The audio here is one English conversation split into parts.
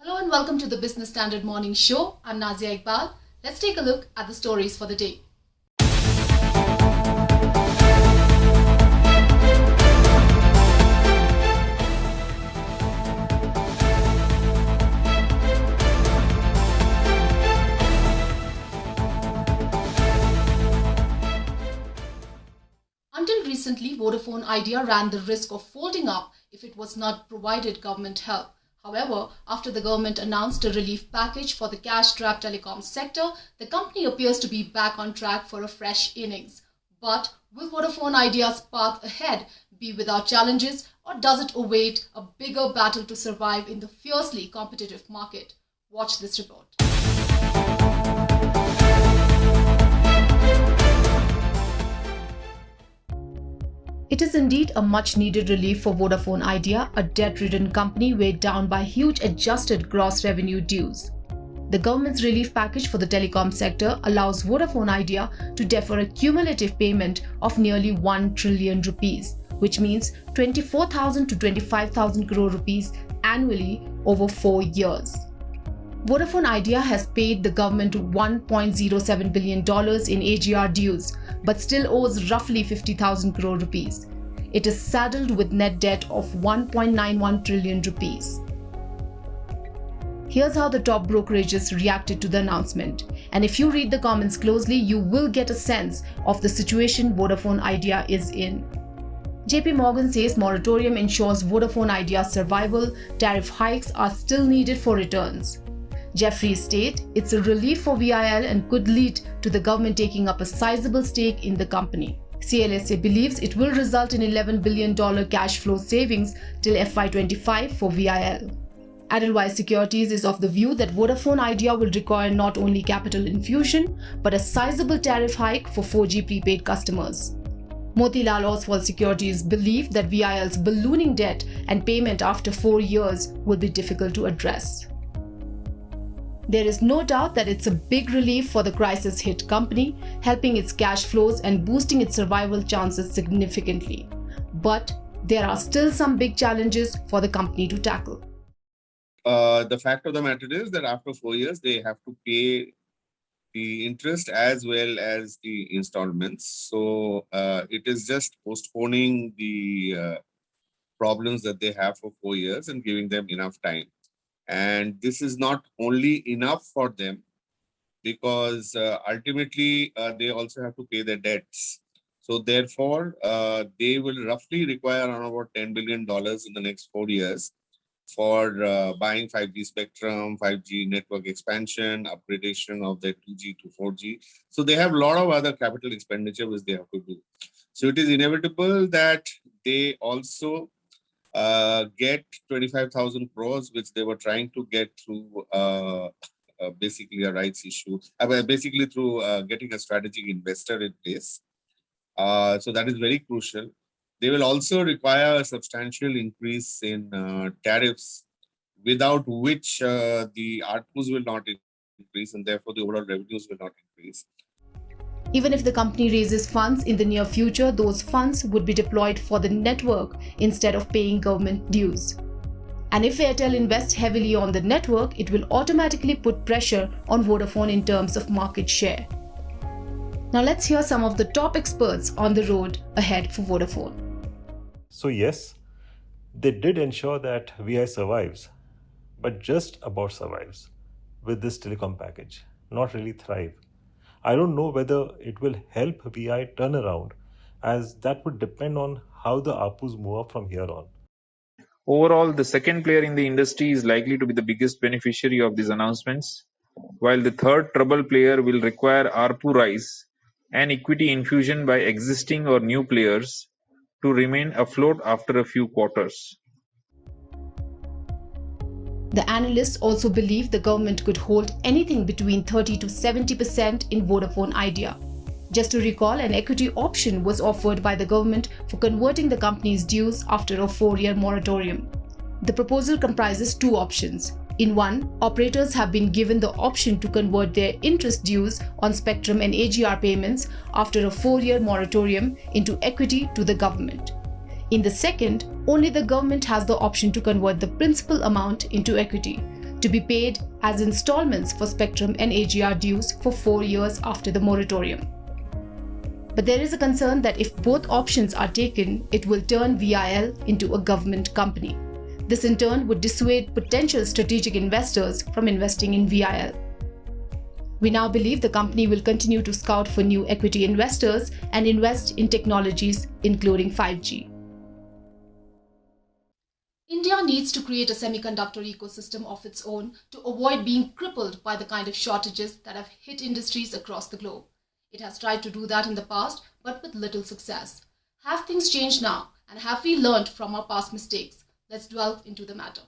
Hello and welcome to the Business Standard Morning Show. I'm Nazia Iqbal. Let's take a look at the stories for the day. Until recently, Vodafone Idea ran the risk of folding up if it was not provided government help. However, after the government announced a relief package for the cash-strapped telecom sector, the company appears to be back on track for a fresh innings. But will Vodafone Idea's path ahead be without challenges, or does it await a bigger battle to survive in the fiercely competitive market? Watch this report. It is indeed a much-needed relief for Vodafone Idea, a debt-ridden company weighed down by huge adjusted gross revenue dues. The government's relief package for the telecom sector allows Vodafone Idea to defer a cumulative payment of nearly 1 trillion rupees, which means 24,000 to 25,000 crore rupees annually over 4 years. Vodafone Idea has paid the government $1.07 billion in AGR dues, but still owes roughly 50,000 crore rupees. It is saddled with net debt of 1.91 trillion rupees. Here's how the top brokerages reacted to the announcement. And if you read the comments closely, you will get a sense of the situation Vodafone Idea is in. JP Morgan says moratorium ensures Vodafone Idea's survival, tariff hikes are still needed for returns. Jefferies state it's a relief for VIL and could lead to the government taking up a sizable stake in the company. CLSA believes it will result in $11 billion cash flow savings till FY25 for VIL. Edelweiss Securities is of the view that Vodafone Idea will require not only capital infusion but a sizable tariff hike for 4G prepaid customers. Motilal Oswal Securities believe that VIL's ballooning debt and payment after 4 years will be difficult to address. There is no doubt that it's a big relief for the crisis-hit company, helping its cash flows and boosting its survival chances significantly. But there are still some big challenges for the company to tackle. The fact of the matter is that after 4 years, they have to pay the interest as well as the installments. So it is just postponing the problems that they have for 4 years and giving them enough time. And this is not only enough for them because ultimately they also have to pay their debts. So therefore, they will roughly require around about $10 billion in the next 4 years for buying 5G spectrum, 5G network expansion, upgradation of their 2G to 4G. So they have a lot of other capital expenditure which they have to do. So it is inevitable that they also get 25,000 crores, which they were trying to get through basically a rights issue, basically through getting a strategic investor in place. So that is very crucial. They will also require a substantial increase in tariffs, without which the ARPUs will not increase and therefore the overall revenues will not increase. Even if the company raises funds in the near future, those funds would be deployed for the network instead of paying government dues. And if Airtel invests heavily on the network, it will automatically put pressure on Vodafone in terms of market share. Now let's hear some of the top experts on the road ahead for Vodafone. So yes, they did ensure that VI survives, but just about survives with this telecom package, not really thrive. I don't know whether it will help VI turn around, as that would depend on how the ARPUs move up from here on. Overall, the second player in the industry is likely to be the biggest beneficiary of these announcements, while the third trouble player will require ARPU rise and equity infusion by existing or new players to remain afloat after a few quarters. The analysts also believe the government could hold anything between 30 to 70% in Vodafone Idea. Just to recall, an equity option was offered by the government for converting the company's dues after a 4-year moratorium. The proposal comprises 2 options. In one, operators have been given the option to convert their interest dues on spectrum and AGR payments after a 4-year moratorium into equity to the government. In the second, only the government has the option to convert the principal amount into equity. To to be paid as installments for spectrum and AGR dues for 4 years after the moratorium. But there is a concern that if both options are taken, it will turn VIL into a government company. This in turn would dissuade potential strategic investors from investing in VIL. We now believe the company will continue to scout for new equity investors and invest in technologies including 5G. India needs to create a semiconductor ecosystem of its own to avoid being crippled by the kind of shortages that have hit industries across the globe. It has tried to do that in the past, but with little success. Have things changed now, and have we learned from our past mistakes? Let's delve into the matter.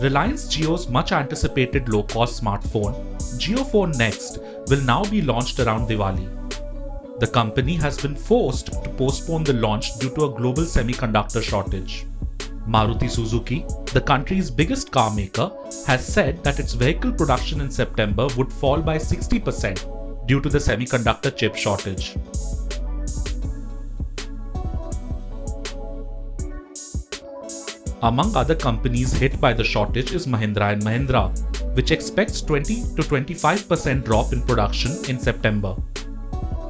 Reliance Jio's much anticipated low-cost smartphone, JioPhone Next, will now be launched around Diwali. The company has been forced to postpone the launch due to a global semiconductor shortage. Maruti Suzuki, the country's biggest car maker, has said that its vehicle production in September would fall by 60% due to the semiconductor chip shortage. Among other companies hit by the shortage is Mahindra & Mahindra, which expects 20 to 25% drop in production in September.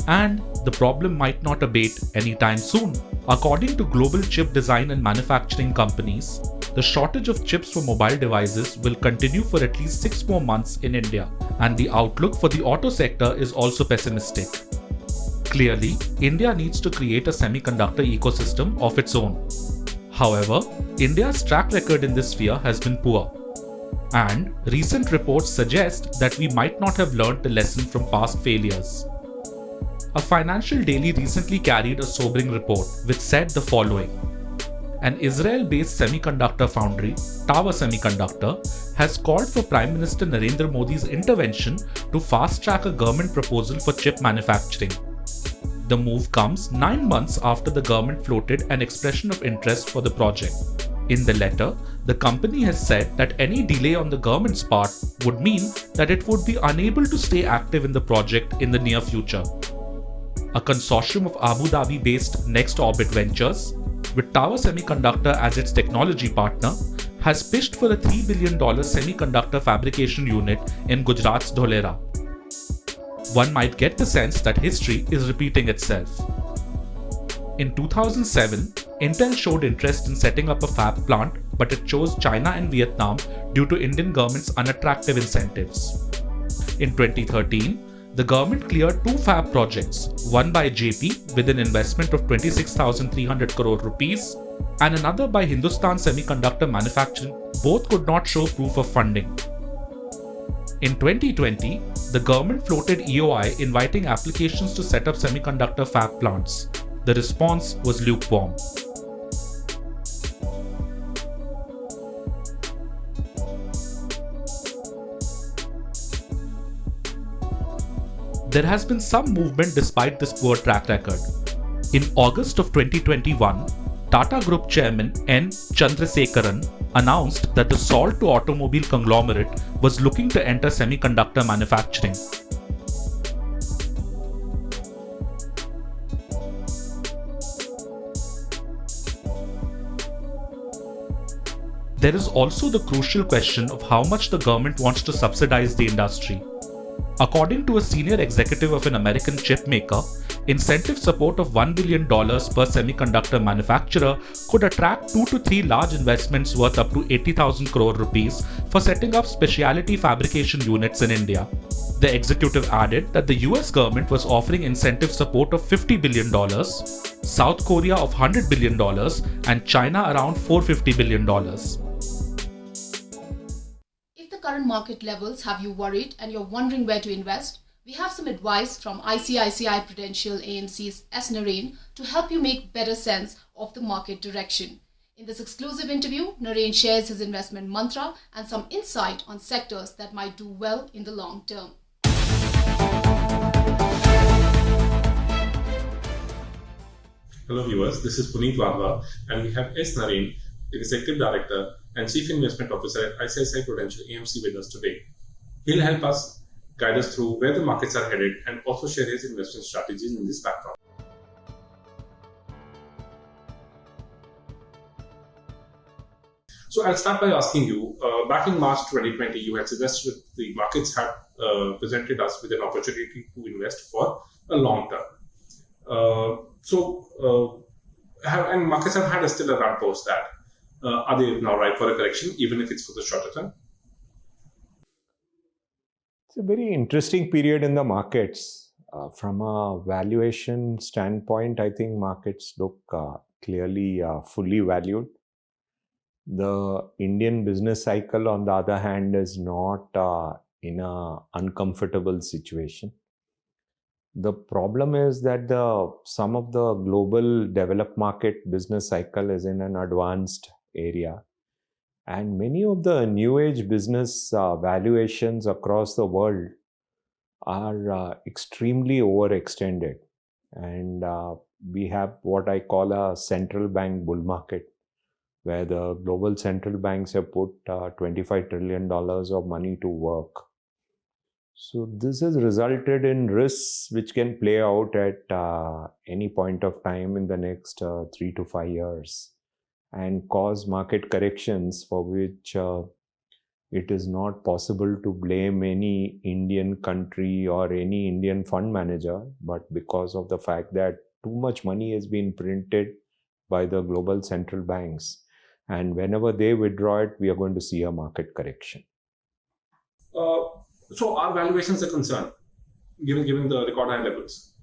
And the problem might not abate anytime soon. According to global chip design and manufacturing companies, the shortage of chips for mobile devices will continue for at least 6 more months in India, and the outlook for the auto sector is also pessimistic. Clearly, India needs to create a semiconductor ecosystem of its own. However, India's track record in this sphere has been poor, and recent reports suggest that we might not have learned the lesson from past failures. A financial daily recently carried a sobering report which said the following. An Israel-based semiconductor foundry, Tower Semiconductor, has called for Prime Minister Narendra Modi's intervention to fast-track a government proposal for chip manufacturing. The move comes 9 months after the government floated an expression of interest for the project. In the letter, the company has said that any delay on the government's part would mean that it would be unable to stay active in the project in the near future. A consortium of Abu Dhabi-based Next Orbit Ventures, with Tower Semiconductor as its technology partner, has pitched for a $3 billion semiconductor fabrication unit in Gujarat's Dholera. One might get the sense that history is repeating itself. In 2007, Intel showed interest in setting up a fab plant, but it chose China and Vietnam due to Indian government's unattractive incentives. In 2013, the government cleared 2 fab projects, one by JP with an investment of 26,300 crore rupees and another by Hindustan Semiconductor Manufacturing. Both could not show proof of funding. In 2020, the government floated EOI inviting applications to set up semiconductor fab plants. The response was lukewarm. There has been some movement despite this poor track record. In August of 2021, Tata Group Chairman N. Chandrasekaran announced that the Salt to Automobile conglomerate was looking to enter semiconductor manufacturing. There is also the crucial question of how much the government wants to subsidize the industry. According to a senior executive of an American chip maker, incentive support of $1 billion per semiconductor manufacturer could attract 2 to 3 large investments worth up to 80,000 crore rupees for setting up specialty fabrication units in India. The executive added that the US government was offering incentive support of $50 billion, South Korea of $100 billion, and China around $450 billion. Current market levels have you worried and you're wondering where to invest? We have some advice from ICICI Prudential AMC's S. Narain to help you make better sense of the market direction. In this exclusive interview, Narain shares his investment mantra and some insight on sectors that might do well in the long term. Hello viewers, this is Puneet Wadhwa and we have S. Narain, the Executive Director and Chief Investment Officer at ICICI Prudential AMC with us today. He'll help us guide us through where the markets are headed and also share his investment strategies in this backdrop. So I'll start by asking you, back in March 2020, you had suggested that the markets had presented us with an opportunity to invest for a long term. And markets have had still a run post that. Are they now ripe for a correction, even if it's for the shorter term? It's a very interesting period in the markets. From a valuation standpoint, I think markets look clearly fully valued. The Indian business cycle, on the other hand, is not in an uncomfortable situation. The problem is that some of the global developed market business cycle is in an advanced area. And many of the new age business valuations across the world are extremely overextended. And we have what I call a central bank bull market, where the global central banks have put $25 trillion of money to work. So this has resulted in risks which can play out at any point of time in the next 3 to 5 years and cause market corrections for which it is not possible to blame any Indian country or any Indian fund manager, but because of the fact that too much money has been printed by the global central banks. And whenever they withdraw it, we are going to see a market correction. So are valuations a concern, given the record high levels?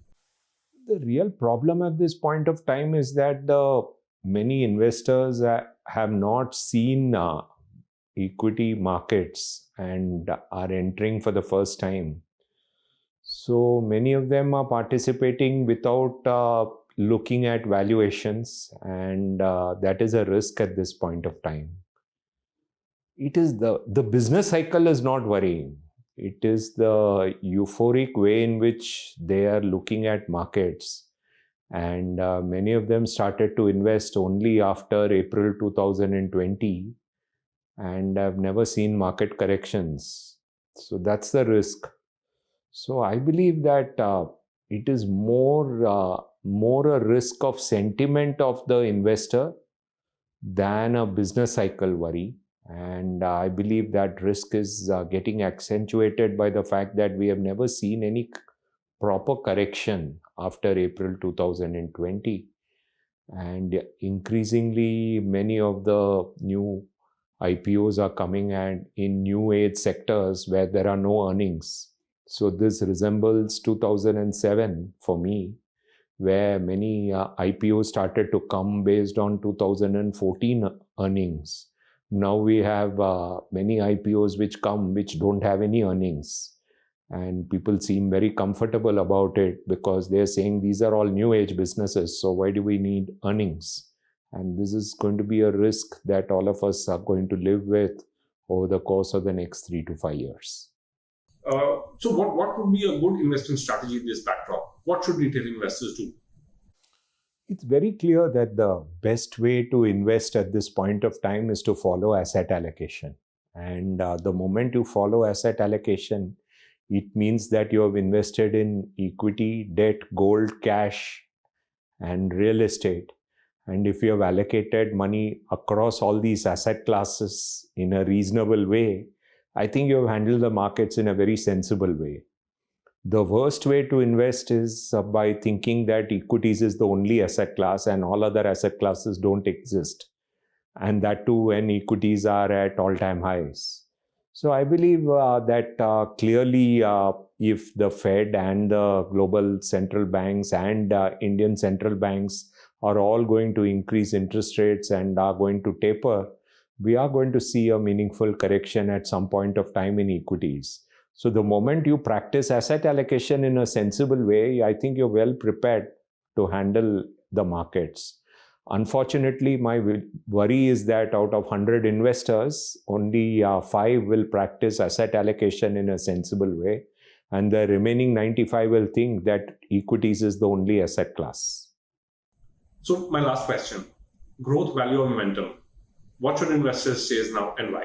The real problem at this point of time is that many investors have not seen equity markets and are entering for the first time. So many of them are participating without looking at valuations, and that is a risk at this point of time. It is the business cycle is not worrying. It is the euphoric way in which they are looking at markets. And many of them started to invest only after April 2020 and have never seen market corrections. So that's the risk. So I believe that it is more a risk of sentiment of the investor than a business cycle worry. And I believe that risk is getting accentuated by the fact that we have never seen any proper correction after April 2020. And increasingly, many of the new IPOs are coming in new age sectors where there are no earnings. So this resembles 2007 for me, where many IPOs started to come based on 2014 earnings. Now we have many IPOs which don't have any earnings. And people seem very comfortable about it because they're saying these are all new age businesses. So why do we need earnings? And this is going to be a risk that all of us are going to live with over the course of the next 3 to 5 years. So what would be a good investment strategy in this backdrop? What should retail investors do? It's very clear that the best way to invest at this point of time is to follow asset allocation. And the moment you follow asset allocation, it means that you have invested in equity, debt, gold, cash, and real estate. And if you have allocated money across all these asset classes in a reasonable way, I think you have handled the markets in a very sensible way. The worst way to invest is by thinking that equities is the only asset class and all other asset classes don't exist. And that too when equities are at all-time highs. So I believe that clearly if the Fed and the global central banks and Indian central banks are all going to increase interest rates and are going to taper, we are going to see a meaningful correction at some point of time in equities. So the moment you practice asset allocation in a sensible way, I think you're well prepared to handle the markets. Unfortunately, my worry is that out of 100 investors, only 5 will practice asset allocation in a sensible way. And the remaining 95 will think that equities is the only asset class. So my last question, growth, value, or momentum. What should investors chase now and why?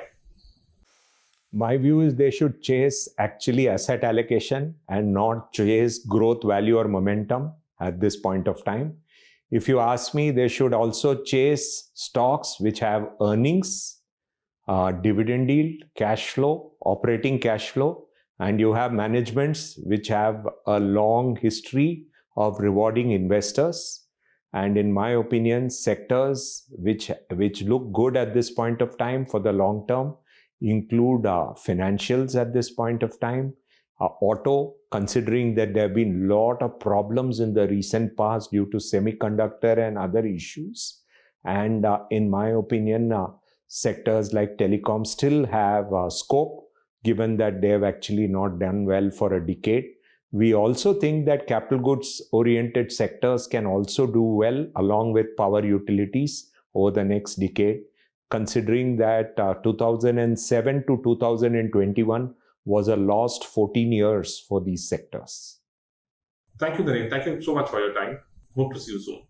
My view is they should chase actually asset allocation and not chase growth, value, or momentum at this point of time. If you ask me, they should also chase stocks which have earnings, dividend yield, cash flow, operating cash flow, and you have managements which have a long history of rewarding investors. And in my opinion, sectors which look good at this point of time for the long term include financials at this point of time, auto, considering that there have been a lot of problems in the recent past due to semiconductor and other issues. And in my opinion, sectors like telecom still have scope, given that they have actually not done well for a decade. We also think that capital goods oriented sectors can also do well along with power utilities over the next decade, considering that 2007 to 2021 was a lost 14 years for these sectors. Thank you, Naren. Thank you so much for your time. Hope to see you soon.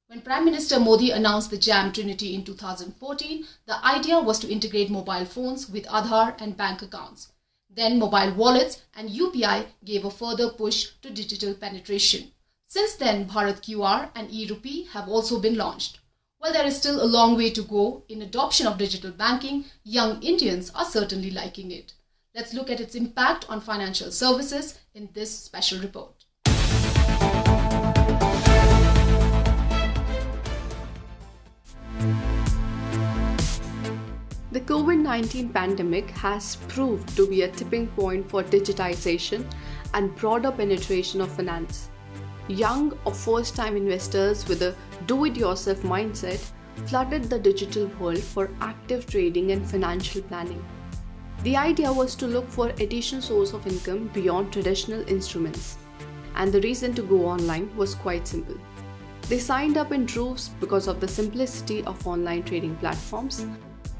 When Prime Minister Modi announced the JAM Trinity in 2014, the idea was to integrate mobile phones with Aadhaar and bank accounts. Then mobile wallets and UPI gave a further push to digital penetration. Since then, Bharat QR and e-Rupee have also been launched. While there is still a long way to go in adoption of digital banking, young Indians are certainly liking it. Let's look at its impact on financial services in this special report. The COVID-19 pandemic has proved to be a tipping point for digitization and broader penetration of finance. Young or first-time investors with a do-it-yourself mindset flooded the digital world for active trading and financial planning. The idea was to look for additional source of income beyond traditional instruments, and the reason to go online was quite simple. They signed up in droves because of the simplicity of online trading platforms,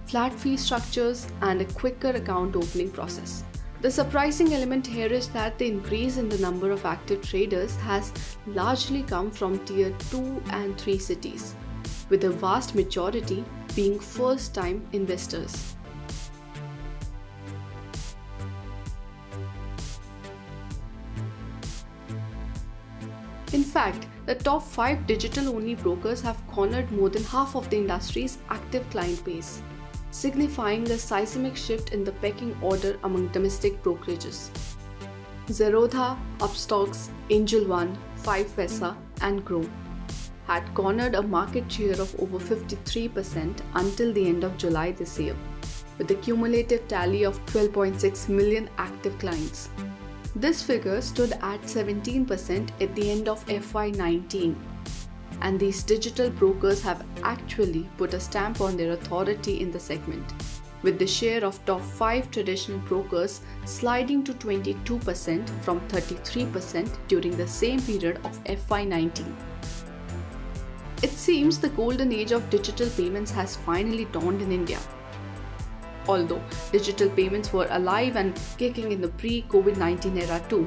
flat fee structures, and a quicker account opening process. The surprising element here is that the increase in the number of active traders has largely come from Tier 2 and 3 cities, with the vast majority being first-time investors. In fact, the top 5 digital-only brokers have cornered more than half of the industry's active client base, signifying a seismic shift in the pecking order among domestic brokerages. Zerodha, Upstox, Angel One, 5paisa, and Groww had cornered a market share of over 53% until the end of July this year, with a cumulative tally of 12.6 million active clients. This figure stood at 17% at the end of FY19. And these digital brokers have actually put a stamp on their authority in the segment, with the share of top 5 traditional brokers sliding to 22% from 33% during the same period of FY19. It seems the golden age of digital payments has finally dawned in India. Although digital payments were alive and kicking in the pre-COVID-19 era too,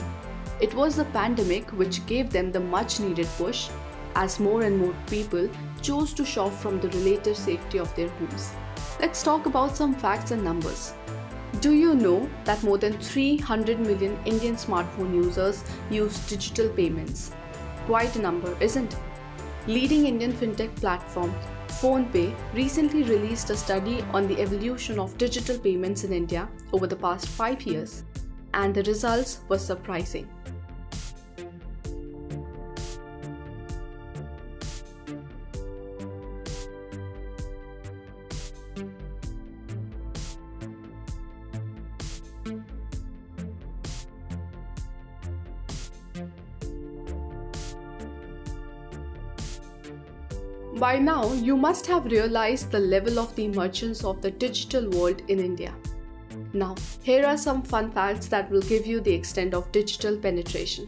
it was the pandemic which gave them the much-needed push, as more and more people chose to shop from the relative safety of their homes. Let's talk about some facts and numbers. Do you know that more than 300 million Indian smartphone users use digital payments? Quite a number, isn't it? Leading Indian fintech platform PhonePe recently released a study on the evolution of digital payments in India over the past 5 years, and the results were surprising. By now, you must have realized the level of the emergence of the digital world in India. Now, here are some fun facts that will give you the extent of digital penetration.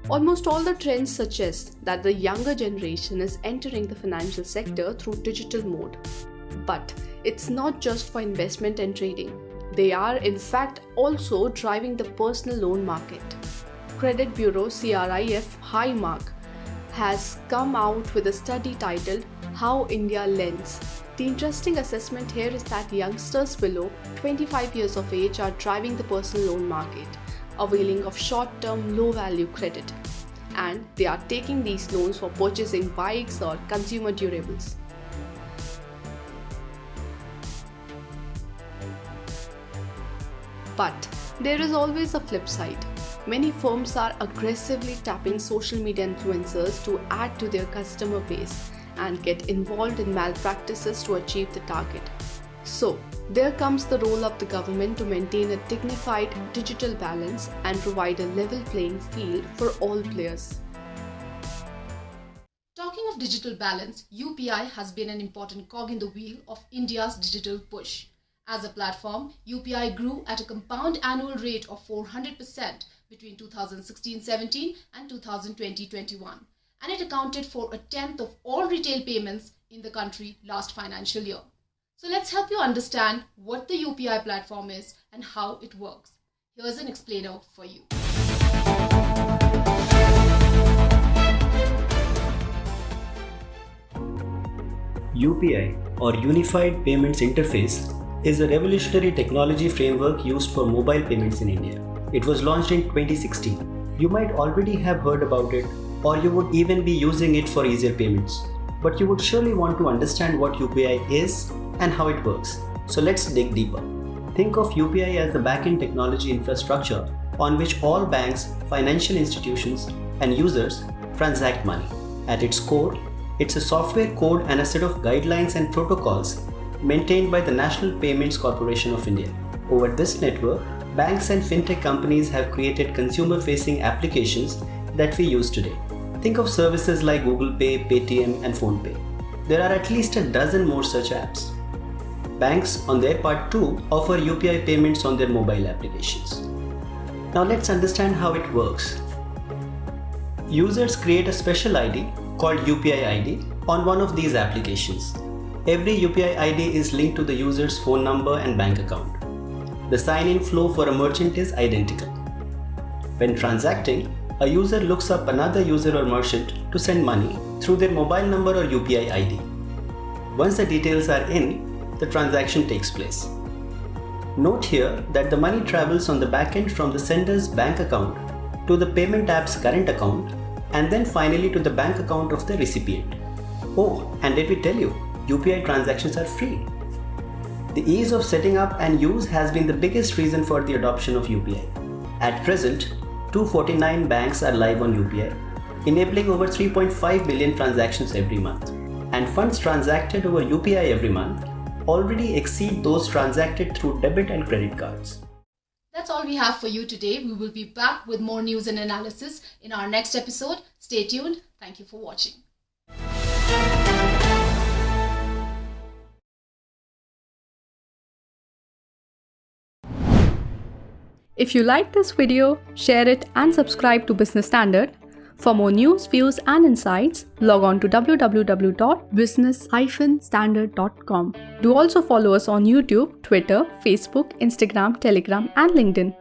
Almost all the trends suggest that the younger generation is entering the financial sector through digital mode. But it's not just for investment and trading. They are, in fact, also driving the personal loan market. credit bureau CRIF Highmark has come out with a study titled How India Lends. The interesting assessment here is that youngsters below 25 years of age are driving the personal loan market, availing of short-term low-value credit, and they are taking these loans for purchasing bikes or consumer durables. But there is always a flip side. Many firms are aggressively tapping social media influencers to add to their customer base and get involved in malpractices to achieve the target. So, there comes the role of the government to maintain a dignified digital balance and provide a level playing field for all players. Talking of digital balance, UPI has been an important cog in the wheel of India's digital push. As a platform, UPI grew at a compound annual rate of 400% between 2016-17 and 2020-21, and it accounted for a tenth of all retail payments in the country last financial year. So let's help you understand what the UPI platform is and how it works. Here's an explainer for you. UPI, or Unified Payments Interface, is a revolutionary technology framework used for mobile payments in India. It was launched in 2016. You might already have heard about it, or you would even be using it for easier payments. But you would surely want to understand what UPI is and how it works. So let's dig deeper. Think of UPI as the back-end technology infrastructure on which all banks, financial institutions, and users transact money. At its core, it's a software code and a set of guidelines and protocols maintained by the National Payments Corporation of India. Over this network, banks and fintech companies have created consumer-facing applications that we use today. Think of services like Google Pay, Paytm, and PhonePe. There are at least a dozen more such apps. Banks, on their part too, offer UPI payments on their mobile applications. Now let's understand how it works. Users create a special ID called UPI ID on one of these applications. Every UPI ID is linked to the user's phone number and bank account. The sign-in flow for a merchant is identical. When transacting, a user looks up another user or merchant to send money through their mobile number or UPI ID. Once the details are in, the transaction takes place. Note here that the money travels on the back end from the sender's bank account to the payment app's current account and then finally to the bank account of the recipient. Oh, and let me tell you, UPI transactions are free. The ease of setting up and use has been the biggest reason for the adoption of UPI. At present, 249 banks are live on UPI, enabling over 3.5 billion transactions every month. And funds transacted over UPI every month already exceed those transacted through debit and credit cards. That's all we have for you today. We will be back with more news and analysis in our next episode. Stay tuned. Thank you for watching. If you like this video, share it and subscribe to Business Standard. For more news, views and insights, log on to www.business-standard.com. Do also follow us on YouTube, Twitter, Facebook, Instagram, Telegram and LinkedIn.